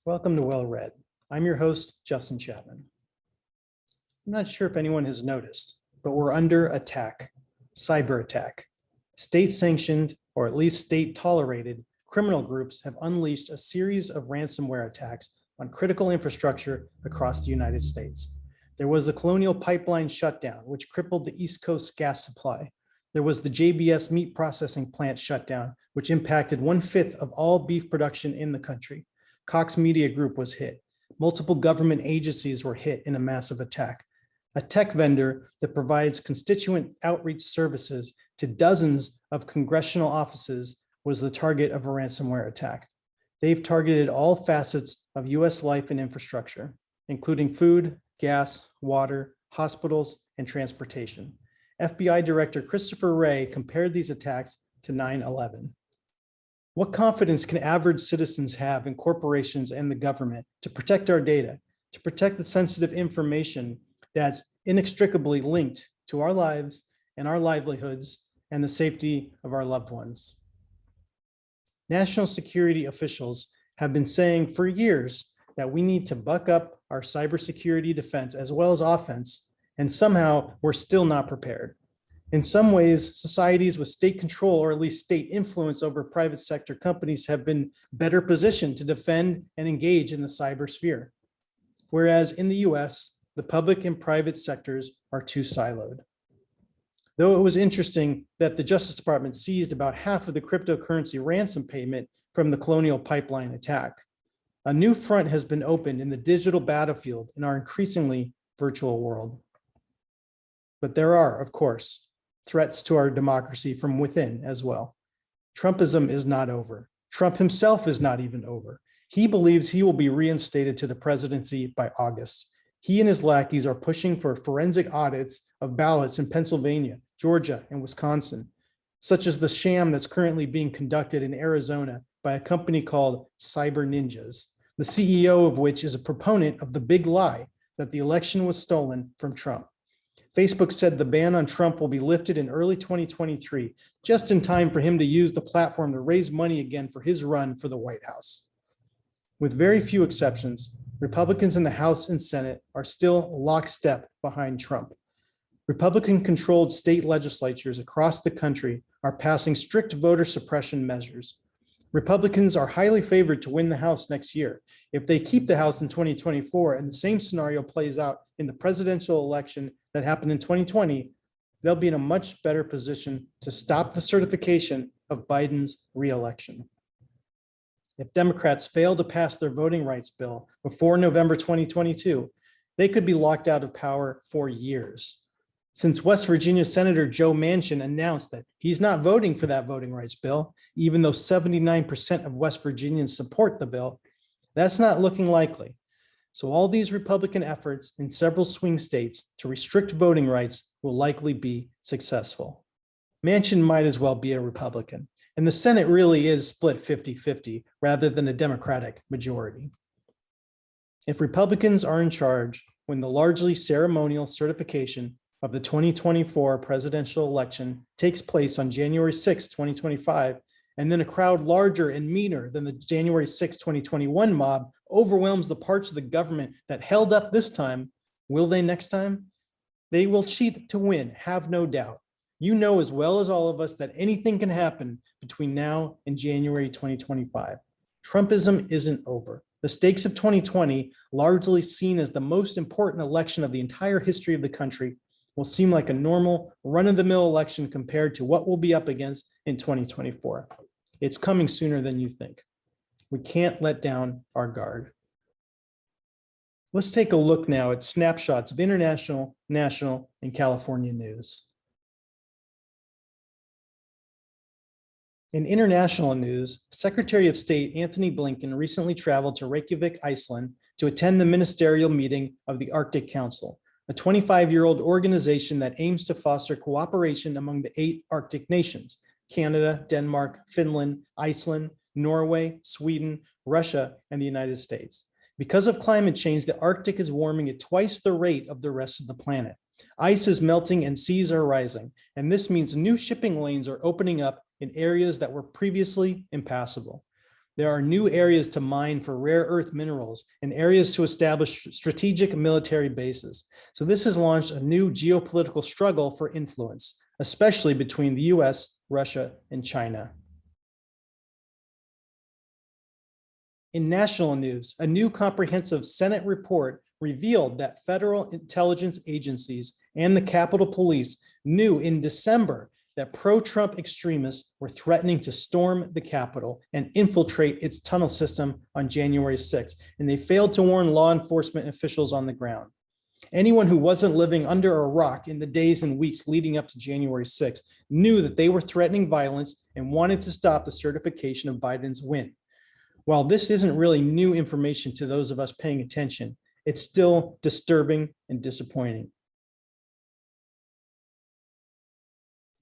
Welcome to Well Read. I'm your host, Justin Chapman. I'm not sure if anyone has noticed, but we're under attack, cyber attack. State-sanctioned, or at least state-tolerated, criminal groups have unleashed a series of ransomware attacks on critical infrastructure across the United States. There was the Colonial Pipeline shutdown, which crippled the East Coast gas supply. There was the JBS meat processing plant shutdown, which impacted 1/5 of all beef production in the country. Cox Media Group was hit. Multiple government agencies were hit in a massive attack. A tech vendor that provides constituent outreach services to dozens of congressional offices was the target of a ransomware attack. They've targeted all facets of US life and infrastructure, including food, gas, water, hospitals, and transportation. FBI Director Christopher Wray compared these attacks to 9/11. What confidence can average citizens have in corporations and the government to protect our data, to protect the sensitive information that's inextricably linked to our lives and our livelihoods and the safety of our loved ones? National security officials have been saying for years that we need to buck up our cybersecurity defense as well as offense, and somehow we're still not prepared. In some ways, societies with state control or at least state influence over private sector companies have been better positioned to defend and engage in the cyber sphere. Whereas in the US, the public and private sectors are too siloed. Though it was interesting that the Justice Department seized about half of the cryptocurrency ransom payment from the Colonial Pipeline attack, a new front has been opened in the digital battlefield in our increasingly virtual world. But there are, of course, threats to our democracy from within as well. Trumpism is not over. Trump himself is not even over. He believes he will be reinstated to the presidency by August. He and his lackeys are pushing for forensic audits of ballots in Pennsylvania, Georgia, and Wisconsin, such as the sham that's currently being conducted in Arizona by a company called Cyber Ninjas, the CEO of which is a proponent of the big lie that the election was stolen from Trump. Facebook said the ban on Trump will be lifted in early 2023, just in time for him to use the platform to raise money again for his run for the White House. With very few exceptions, Republicans in the House and Senate are still lockstep behind Trump. Republican-controlled state legislatures across the country are passing strict voter suppression measures. Republicans are highly favored to win the House next year. If they keep the House in 2024 and the same scenario plays out in the presidential election that happened in 2020, they'll be in a much better position to stop the certification of Biden's reelection. If Democrats fail to pass their voting rights bill before November 2022, they could be locked out of power for years. Since West Virginia Senator Joe Manchin announced that he's not voting for that voting rights bill, even though 79% of West Virginians support the bill, that's not looking likely. So all these Republican efforts in several swing states to restrict voting rights will likely be successful. Manchin might as well be a Republican, and the Senate really is split 50-50 rather than a Democratic majority. If Republicans are in charge when the largely ceremonial certification of the 2024 presidential election takes place on January 6, 2025, and then a crowd larger and meaner than the January 6, 2021 mob overwhelms the parts of the government that held up this time, will they next time? They will cheat to win, have no doubt. You know as well as all of us that anything can happen between now and January 2025. Trumpism isn't over. The stakes of 2020, largely seen as the most important election of the entire history of the country, will seem like a normal run-of-the-mill election compared to what we'll be up against in 2024. It's coming sooner than you think. We can't let down our guard. Let's take a look now at snapshots of international, national, and California news. In international news, Secretary of State Anthony Blinken recently traveled to Reykjavik, Iceland, to attend the ministerial meeting of the Arctic Council, a 25-year-old organization that aims to foster cooperation among the 8 Arctic nations: Canada, Denmark, Finland, Iceland, Norway, Sweden, Russia, and the United States. Because of climate change, the Arctic is warming at twice the rate of the rest of the planet. Ice is melting and seas are rising, and this means new shipping lanes are opening up in areas that were previously impassable. There are new areas to mine for rare earth minerals and areas to establish strategic military bases. So this has launched a new geopolitical struggle for influence, especially between the US, Russia, and China. In national news, a new comprehensive Senate report revealed that federal intelligence agencies and the Capitol Police knew in December that pro-Trump extremists were threatening to storm the Capitol and infiltrate its tunnel system on January 6th, and they failed to warn law enforcement officials on the ground. Anyone who wasn't living under a rock in the days and weeks leading up to January 6th knew that they were threatening violence and wanted to stop the certification of Biden's win. While this isn't really new information to those of us paying attention, it's still disturbing and disappointing.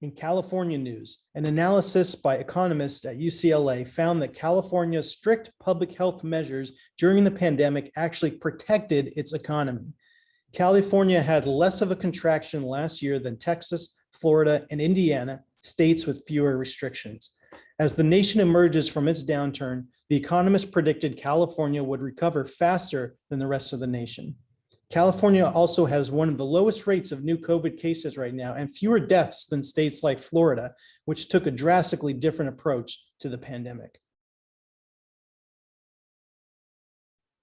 In California news, an analysis by economists at UCLA found that California's strict public health measures during the pandemic actually protected its economy. California had less of a contraction last year than Texas, Florida, and Indiana, states with fewer restrictions. As the nation emerges from its downturn, the economists predicted California would recover faster than the rest of the nation. California also has one of the lowest rates of new COVID cases right now and fewer deaths than states like Florida, which took a drastically different approach to the pandemic.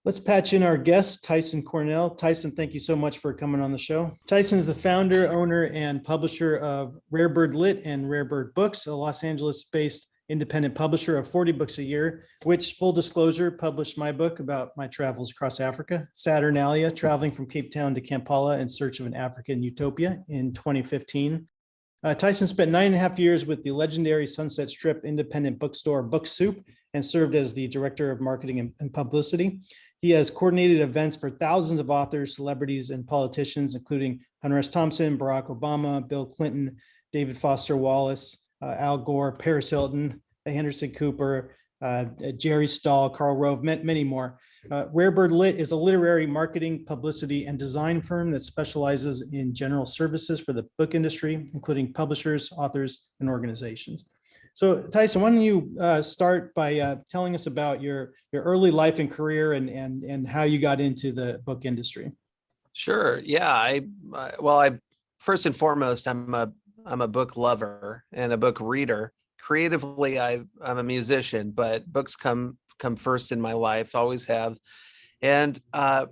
Let's patch in our guest, Tyson Cornell. Tyson, thank you so much for coming on the show. Tyson is the founder, owner, and publisher of Rare Bird Lit and Rare Bird Books, a Los Angeles-based independent publisher of 40 books a year, which, full disclosure, published my book about my travels across Africa, Saturnalia, traveling from Cape Town to Kampala in search of an African utopia in 2015. Tyson spent 9.5 years with the legendary Sunset Strip independent bookstore Book Soup and served as the director of marketing and publicity. He has coordinated events for thousands of authors, celebrities, and politicians, including Hunter S. Thompson, Barack Obama, Bill Clinton, David Foster Wallace, Al Gore, Paris Hilton, Henderson Cooper, Jerry Stahl, Karl Rove, many more. Rare Bird Lit is a literary marketing, publicity, and design firm that specializes in general services for the book industry, including publishers, authors, and organizations. So Tyson, why don't you start by telling us about your early life and career and how you got into the book industry? Sure. Yeah. I first and foremost, I'm a book lover and a book reader. Creatively, I'm a musician, but books come first in my life, always have. And I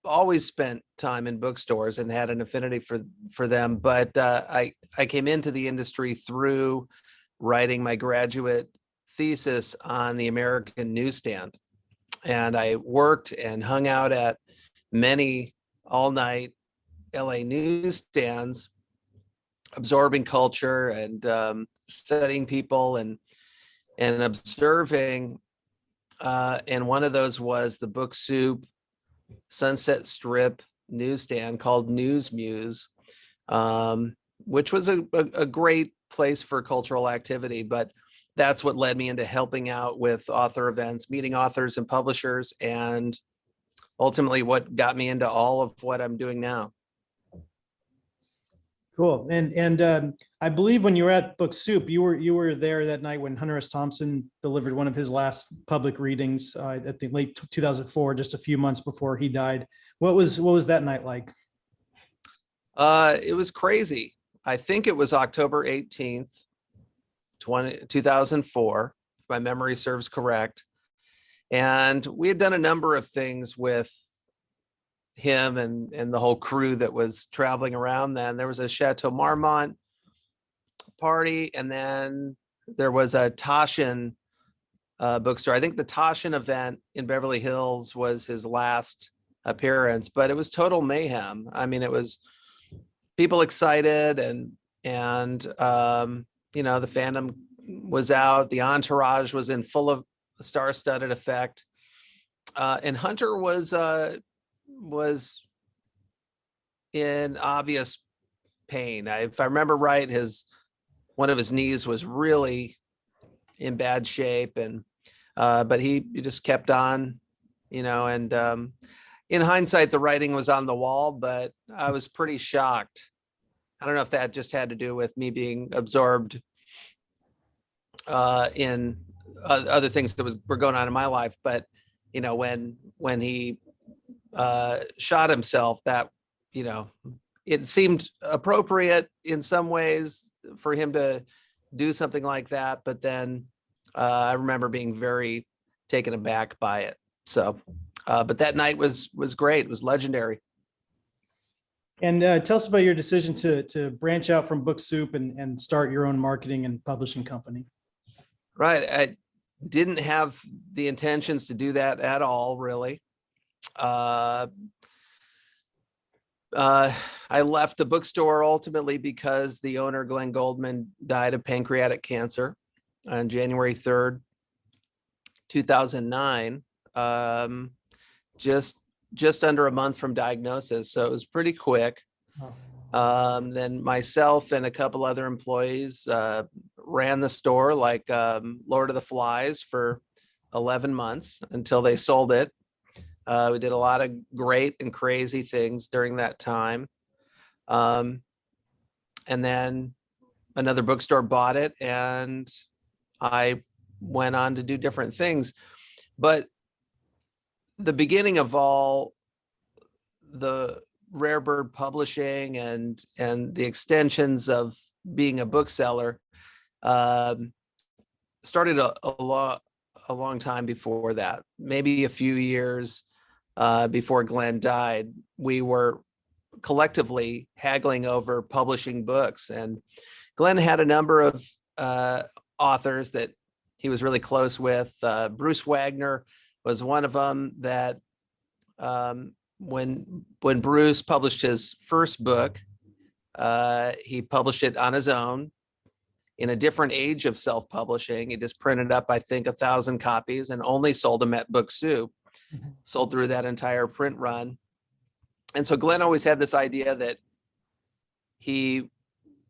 always spent time in bookstores and had an affinity for them. But I came into the industry through writing my graduate thesis on the American Newsstand. And I worked and hung out at many all-night LA newsstands, absorbing culture and studying people and observing. And one of those was the Book Soup Sunset Strip newsstand called News Muse, which was a great place for cultural activity. But that's what led me into helping out with author events, meeting authors and publishers, and ultimately what got me into all of what I'm doing now. Cool. And I believe when you were at Book Soup, you were there that night when Hunter S. Thompson delivered one of his last public readings at the late 2004, just a few months before he died. What was that night like? It was crazy. I think it was October 18th, 2004, if my memory serves correct. And we had done a number of things with him and the whole crew that was traveling around then. There was a Chateau Marmont party, and then there was a Toshin bookstore. I think the Toshin event in Beverly Hills was his last appearance, but it was total mayhem. I mean, it was people excited and you know, the fandom was out, the entourage was in full of star-studded effect. And Hunter was in obvious pain. If I remember right, one of his knees was really in bad shape, and but he just kept on, you know. And in hindsight, the writing was on the wall, but I was pretty shocked. I don't know if that just had to do with me being absorbed in other things that were going on in my life. But, you know, when he shot himself, that, you know, it seemed appropriate in some ways for him to do something like that. But then I remember being very taken aback by it. So, but that night was great. It was legendary. And tell us about your decision to branch out from Book Soup and start your own marketing and publishing company. Right. I didn't have the intentions to do that at all, really. I left the bookstore ultimately because the owner, Glenn Goldman, died of pancreatic cancer on January 3rd, 2009. Just under a month from diagnosis. So it was pretty quick. Then myself and a couple other employees ran the store like Lord of the Flies for 11 months until they sold it. We did a lot of great and crazy things during that time. And then another bookstore bought it and I went on to do different things. But the beginning of all the Rare Bird publishing and the extensions of being a bookseller started a long time before that, maybe a few years before Glenn died. We were collectively haggling over publishing books, and Glenn had a number of authors that he was really close with. Bruce Wagner was one of them that when Bruce published his first book, he published it on his own in a different age of self-publishing. He just printed up, I think, 1,000 copies and only sold them at Book Soup, sold through that entire print run. And so Glenn always had this idea that he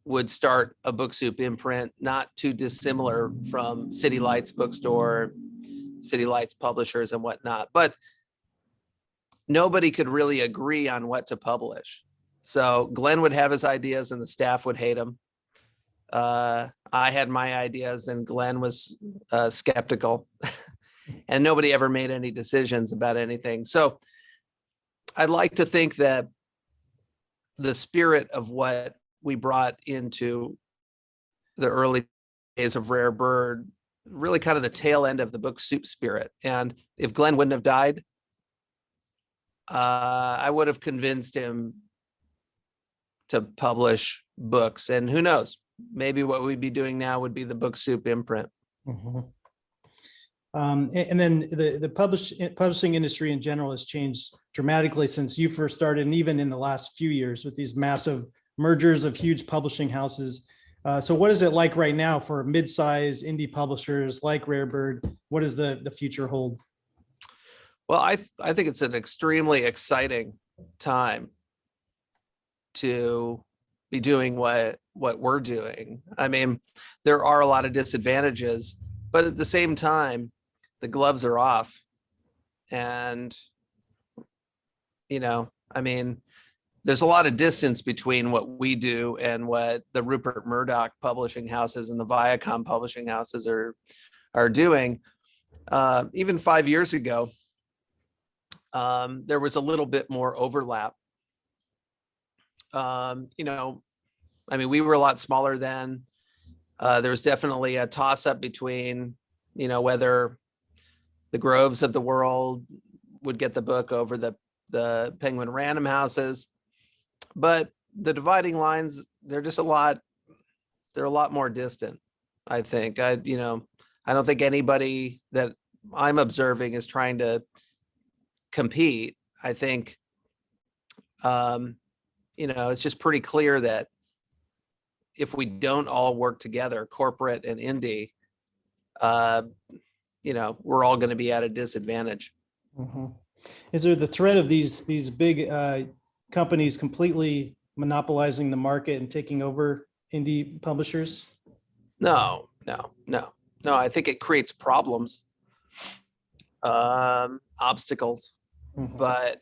would start a Book Soup imprint, not too dissimilar from City Lights Bookstore, City Lights Publishers and whatnot. But nobody could really agree on what to publish. So Glenn would have his ideas and the staff would hate him. I had my ideas and Glenn was skeptical and nobody ever made any decisions about anything. So I'd like to think that the spirit of what we brought into the early days of Rare Bird, really kind of the tail end of the Book Soup spirit. And if Glenn wouldn't have died, I would have convinced him to publish books. And who knows, maybe what we'd be doing now would be the Book Soup imprint. Mm-hmm. And then the publishing industry in general has changed dramatically since you first started, and even in the last few years with these massive mergers of huge publishing houses. So what is it like right now for mid-size indie publishers like Rare Bird? What does the future hold? Well, I think it's an extremely exciting time to be doing what we're doing. I mean, there are a lot of disadvantages, but at the same time, the gloves are off. And, you know, I mean, there's a lot of distance between what we do and what the Rupert Murdoch publishing houses and the Viacom publishing houses are doing. Even 5 years ago, there was a little bit more overlap. You know, I mean, we were a lot smaller then. There was definitely a toss-up between, you know, whether the Groves of the world would get the book over the Penguin Random houses. But the dividing lines, they're a lot more distant, I think. I don't think anybody that I'm observing is trying to compete. I think, you know, it's just pretty clear that if we don't all work together, corporate and indie, you know, we're all going to be at a disadvantage. Mm-hmm. Is there the threat of these big companies completely monopolizing the market and taking over indie publishers? No. I think it creates problems, obstacles, Mm-hmm. but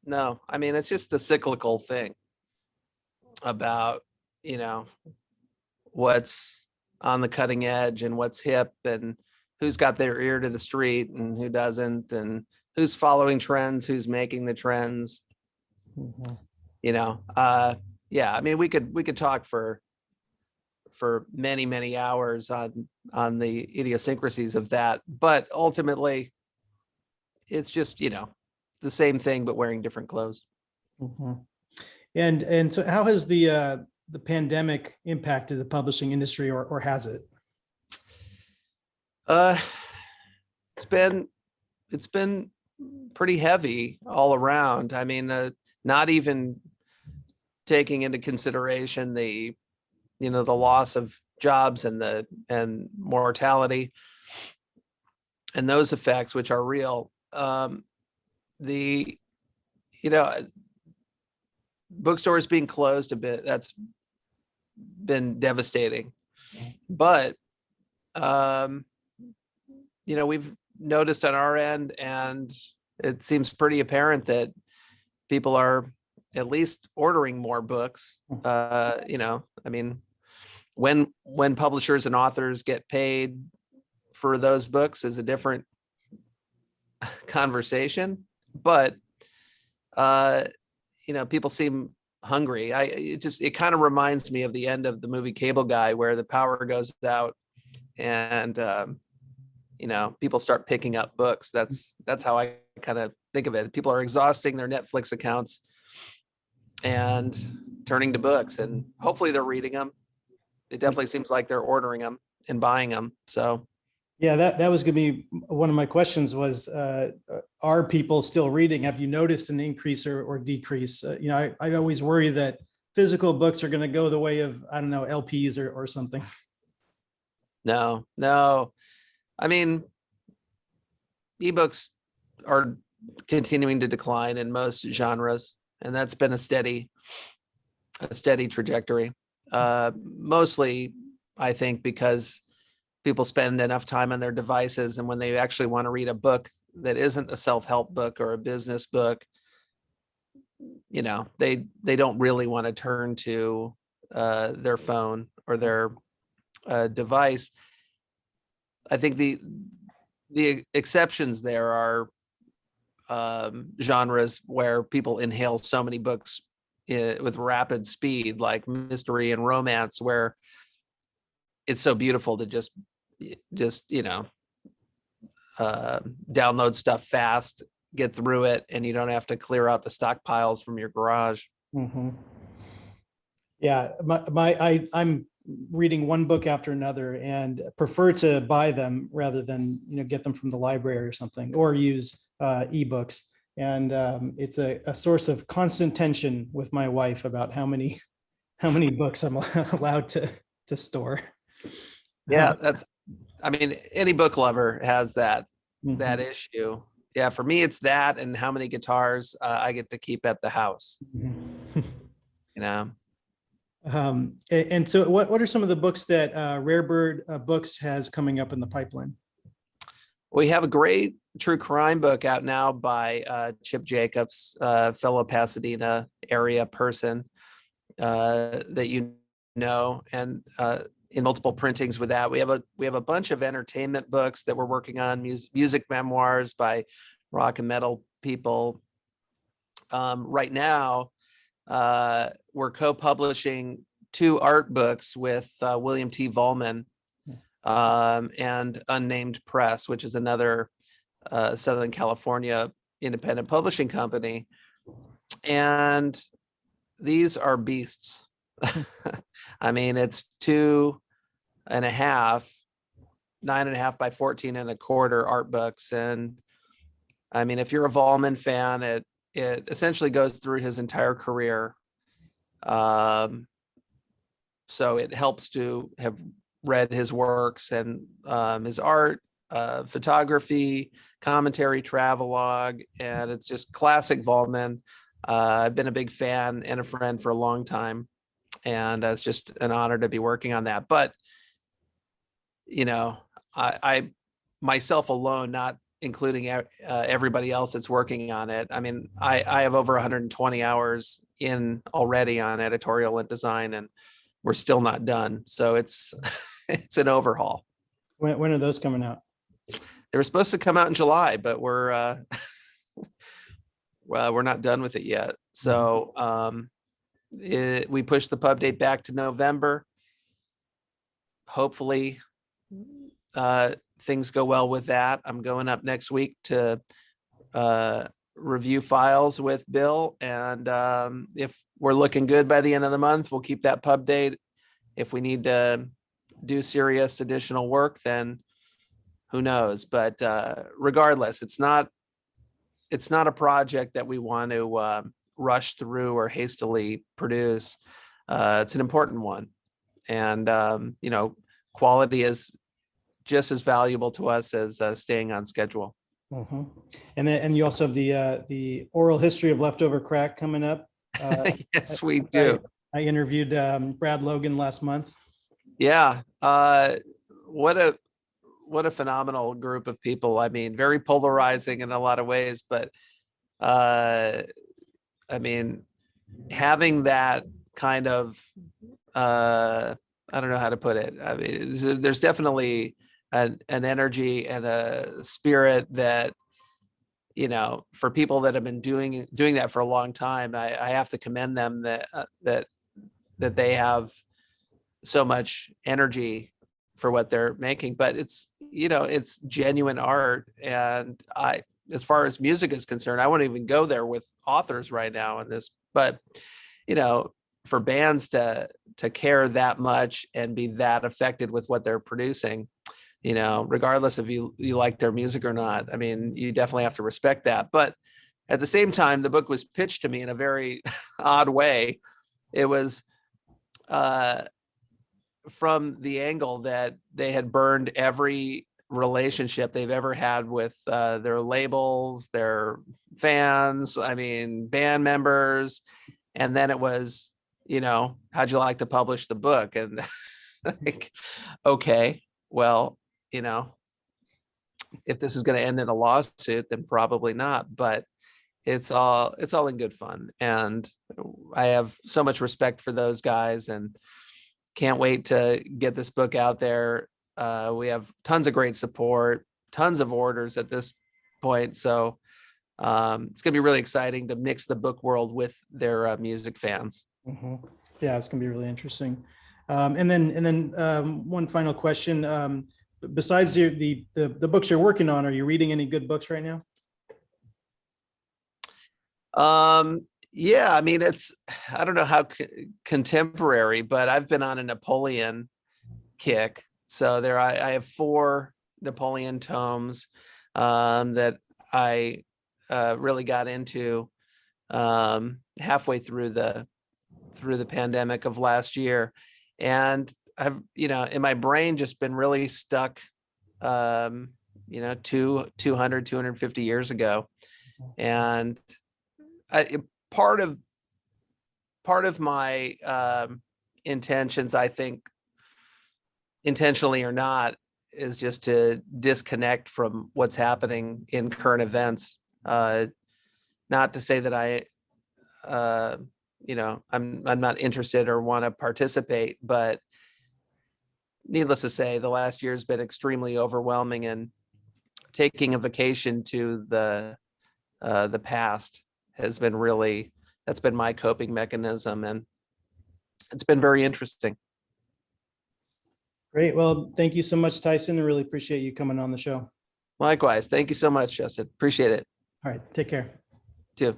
no, I mean, it's just a cyclical thing about, you know, what's on the cutting edge and what's hip and who's got their ear to the street and who doesn't, and who's following trends, who's making the trends. Mhm. Yeah, I mean, we could talk for many hours on the idiosyncrasies of that, but ultimately it's just, the same thing but wearing different clothes. Mhm. And so how has the pandemic impacted the publishing industry, or has it? uh it's been pretty heavy all around. I mean, not even taking into consideration the loss of jobs and mortality and those effects, which are real. The you know Bookstores being closed a bit, that's been devastating. But we've noticed on our end, and it seems pretty apparent that people are at least ordering more books. I mean, when publishers and authors get paid for those books is a different conversation, but people seem hungry. It kind of reminds me of the end of the movie Cable Guy, where the power goes out and people start picking up books. That's how I kind of think of it. People are exhausting their Netflix accounts and turning to books, and hopefully they're reading them. It definitely seems like they're ordering them and buying them. So Yeah, that was going to be one of my questions was, are people still reading? Have you noticed an increase or decrease? I always worry that physical books are going to go the way of, I don't know, LPs or something. no. I mean, ebooks are continuing to decline in most genres, and that's been a steady trajectory. Mostly, I think, because people spend enough time on their devices, and when they actually want to read a book that isn't a self-help book or a business book, they don't really want to turn to their phone or their device. I think the exceptions there are genres where people inhale so many books with rapid speed, like mystery and romance, where it's so beautiful to just download stuff fast, get through it, and you don't have to clear out the stockpiles from your garage. Mhm. Yeah, I'm reading one book after another and prefer to buy them rather than get them from the library or something, or use ebooks. And it's a source of constant tension with my wife about how many books I'm allowed to store. Yeah, I mean, any book lover has that Mhm. issue. Yeah, for me, it's that and how many guitars I get to keep at the house. Mhm. You know, And so what are some of the books that Rare Bird Books has coming up in the pipeline? we have a great true crime book out now by Chip Jacobs, fellow Pasadena area person that and in multiple printings with that. We have a bunch of entertainment books that we're working on, music memoirs by rock and metal people. Right now, we're co-publishing 2 art books with William T. Vollman and Unnamed Press, which is another Southern California independent publishing company. And these are beasts. I mean, it's 2.5, 9.5 by 14.25 art books. And I mean, if you're a Vollman fan, it essentially goes through his entire career. So it helps to have read his works and his art, photography, commentary, travelogue, and it's just classic Vollman. I've been a big fan and a friend for a long time, and it's just an honor to be working on that. But I myself alone, not including everybody else that's working on it. I mean, I have over 120 hours in already on editorial and design, and we're still not done. So it's it's an overhaul. When are those coming out? They were supposed to come out in July, but well, we're not done with it yet. So we pushed the pub date back to November. Hopefully things go well with that. I'm going up next week to review files with Bill. And if we're looking good by the end of the month, we'll keep that pub date. If we need to do serious additional work, then who knows? But regardless, it's not a project that we want to rush through or hastily produce. It's an important one. And, quality is just as valuable to us as staying on schedule. Mm-hmm. And you also have the oral history of leftover crack coming up. Yes, we do. I interviewed Brad Logan last month. Yeah. What a phenomenal group of people. I mean, very polarizing in a lot of ways, but I mean, having that kind of I don't know how to put it. I mean, there's definitely an energy and a spirit that, for people that have been doing that for a long time, I have to commend them that they have so much energy for what they're making. But it's genuine art. And as far as music is concerned, I won't even go there with authors right now in this, but for bands to care that much and be that affected with what they're producing, regardless if you like their music or not, I mean, you definitely have to respect that. But at the same time, the book was pitched to me in a very odd way. It was from the angle that they had burned every relationship they've ever had with their labels, their fans, I mean, band members. And then it was, how'd you like to publish the book? And like, okay, well, if this is going to end in a lawsuit, then probably not, but it's all in good fun. And I have so much respect for those guys and can't wait to get this book out there. We have tons of great support, tons of orders at this point. So it's going to be really exciting to mix the book world with their music fans. Mm-hmm. Yeah, it's going to be really interesting. And then one final question. Besides the books you're working on, are you reading any good books right now? Yeah, I mean, I don't know how contemporary, but I've been on a Napoleon kick. So I have 4 Napoleon tomes that I really got into halfway through the pandemic of last year. And I've, in my brain just been really stuck, 250 years ago. And part of my intentions, I think, intentionally or not, is just to disconnect from what's happening in current events. Not to say that I'm not interested or want to participate, but needless to say, the last year has been extremely overwhelming, and taking a vacation to the past has been that's been my coping mechanism, and it's been very interesting. Great. Well, thank you so much, Tyson. I really appreciate you coming on the show. Likewise. Thank you so much, Justin. Appreciate it. All right. Take care. Too.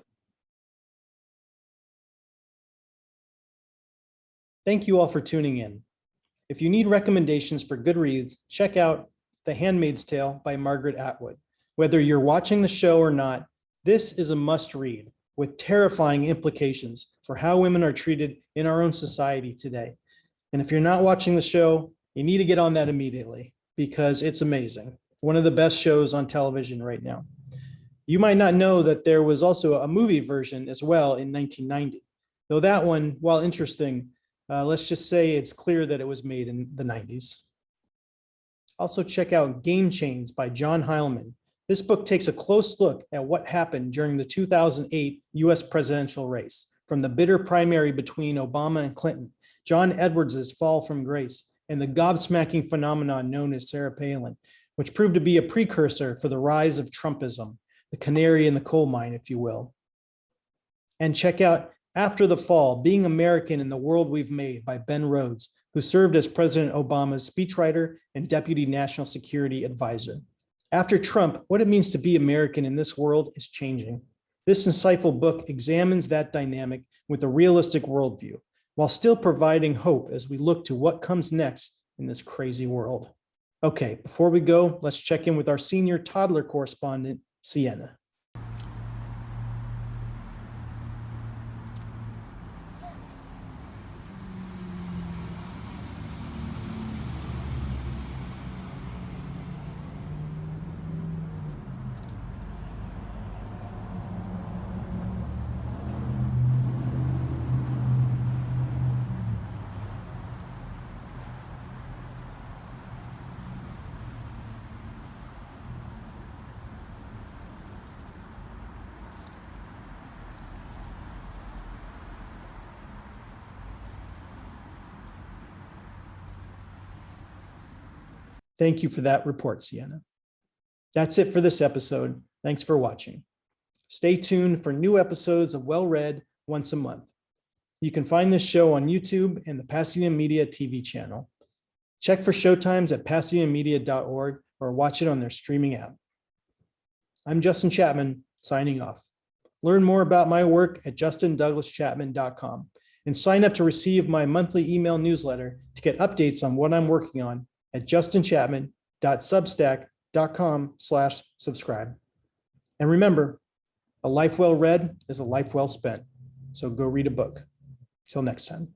Thank you all for tuning in. If you need recommendations for good reads, check out The Handmaid's Tale by Margaret Atwood. Whether you're watching the show or not, this is a must read with terrifying implications for how women are treated in our own society today. And if you're not watching the show, you need to get on that immediately because it's amazing. One of the best shows on television right now. You might not know that there was also a movie version as well in 1990. Though that one, while interesting, let's just say it's clear that it was made in the 90s. Also check out Game Change by John Heilman. This book takes a close look at what happened during the 2008 US presidential race, from the bitter primary between Obama and Clinton, John Edwards' fall from grace, and the gobsmacking phenomenon known as Sarah Palin, which proved to be a precursor for the rise of Trumpism, the canary in the coal mine, if you will. And check out After the Fall, Being American in the World We've Made by Ben Rhodes, who served as President Obama's speechwriter and Deputy National Security Advisor. After Trump, what it means to be American in this world is changing. This insightful book examines that dynamic with a realistic worldview, while still providing hope as we look to what comes next in this crazy world. Okay, before we go, let's check in with our Senior Toddler Correspondent, Sienna. Thank you for that report, Sienna. That's it for this episode. Thanks for watching. Stay tuned for new episodes of Well Read once a month. You can find this show on YouTube and the Pasadena Media TV channel. Check for showtimes at pasadenamedia.org or watch it on their streaming app. I'm Justin Chapman, signing off. Learn more about my work at justindouglaschapman.com and sign up to receive my monthly email newsletter to get updates on what I'm working on at justinchapman.substack.com/subscribe. And remember, a life well read is a life well spent. So go read a book. Till next time.